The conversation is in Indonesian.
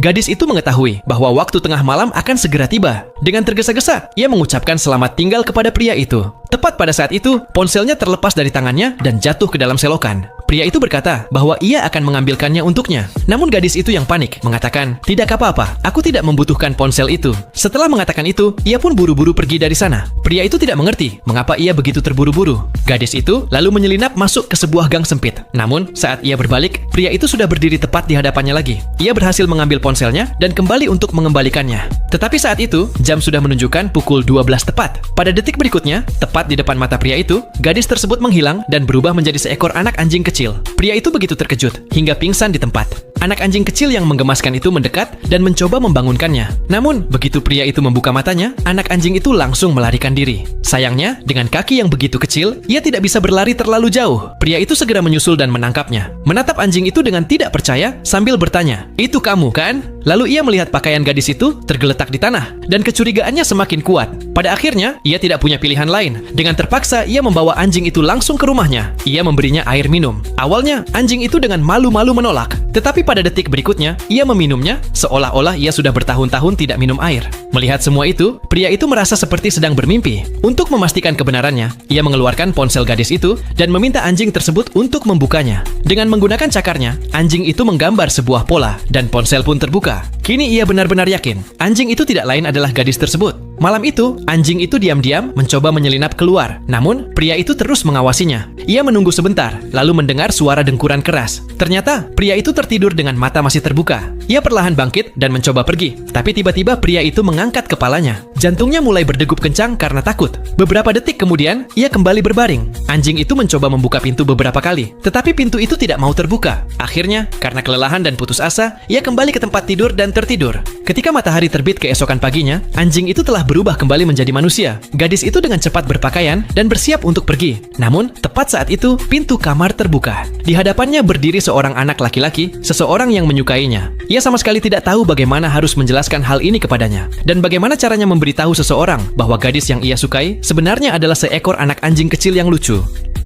Gadis itu mengetahui bahwa waktu tengah malam akan segera tiba. Dengan tergesa-gesa, ia mengucapkan selamat tinggal kepada pria itu. Tepat pada saat itu, ponselnya terlepas dari tangannya dan jatuh ke dalam selokan. Pria itu berkata bahwa ia akan mengambilkannya untuknya. Namun gadis itu yang panik, mengatakan, "Tidak apa-apa, aku tidak membutuhkan ponsel itu." Setelah mengatakan itu, ia pun buru-buru pergi dari sana. Pria itu tidak mengerti mengapa ia begitu terburu-buru. Gadis itu lalu menyelinap masuk ke sebuah gang sempit. Namun, saat ia berbalik, pria itu sudah berdiri tepat di hadapannya lagi. Ia berhasil mengambil ponselnya dan kembali untuk mengembalikannya. Tetapi saat itu, jam sudah menunjukkan pukul 12 tepat. Pada detik berikutnya, tepat di depan mata pria itu, gadis tersebut menghilang dan berubah menjadi seekor anak anjing kecil. Pria itu begitu terkejut hingga pingsan di tempat. Anak anjing kecil yang menggemaskan itu mendekat dan mencoba membangunkannya. Namun, begitu pria itu membuka matanya, anak anjing itu langsung melarikan diri. Sayangnya, dengan kaki yang begitu kecil, ia tidak bisa berlari terlalu jauh. Pria itu segera menyusul dan menangkapnya. Menatap anjing itu dengan tidak percaya sambil bertanya, "Itu kamu, kan?" Lalu ia melihat pakaian gadis itu tergeletak di tanah dan kecurigaannya semakin kuat. Pada akhirnya, ia tidak punya pilihan lain. Dengan terpaksa, ia membawa anjing itu langsung ke rumahnya. Ia memberinya air minum. Awalnya, anjing itu dengan malu-malu menolak. Tetapi pada detik berikutnya, ia meminumnya seolah-olah ia sudah bertahun-tahun tidak minum air. Melihat semua itu, pria itu merasa seperti sedang bermimpi. Untuk memastikan kebenarannya, ia mengeluarkan ponsel gadis itu dan meminta anjing tersebut untuk membukanya. Dengan menggunakan cakarnya, anjing itu menggambar sebuah pola dan ponsel pun terbuka. Kini ia benar-benar yakin, anjing itu tidak lain adalah gadis tersebut. Malam itu, anjing itu diam-diam mencoba menyelinap keluar. Namun, pria itu terus mengawasinya. Ia menunggu sebentar, lalu mendengar suara dengkuran keras. Ternyata, pria itu tertidur dengan mata masih terbuka. Ia perlahan bangkit dan mencoba pergi. Tapi tiba-tiba pria itu mengangkat kepalanya. Jantungnya mulai berdegup kencang karena takut. Beberapa detik kemudian, ia kembali berbaring. Anjing itu mencoba membuka pintu beberapa kali. Tetapi pintu itu tidak mau terbuka. Akhirnya, karena kelelahan dan putus asa, ia kembali ke tempat tidur dan tertidur. Ketika matahari terbit keesokan paginya, anjing itu telah berubah kembali menjadi manusia. Gadis itu dengan cepat berpakaian dan bersiap untuk pergi. Namun, tepat saat itu, pintu kamar terbuka. Di hadapannya berdiri seorang anak laki-laki, seseorang yang menyukainya. Ia sama sekali tidak tahu bagaimana harus menjelaskan hal ini kepadanya, dan bagaimana caranya memberitahu seseorang bahwa gadis yang ia sukai sebenarnya adalah seekor anak anjing kecil yang lucu.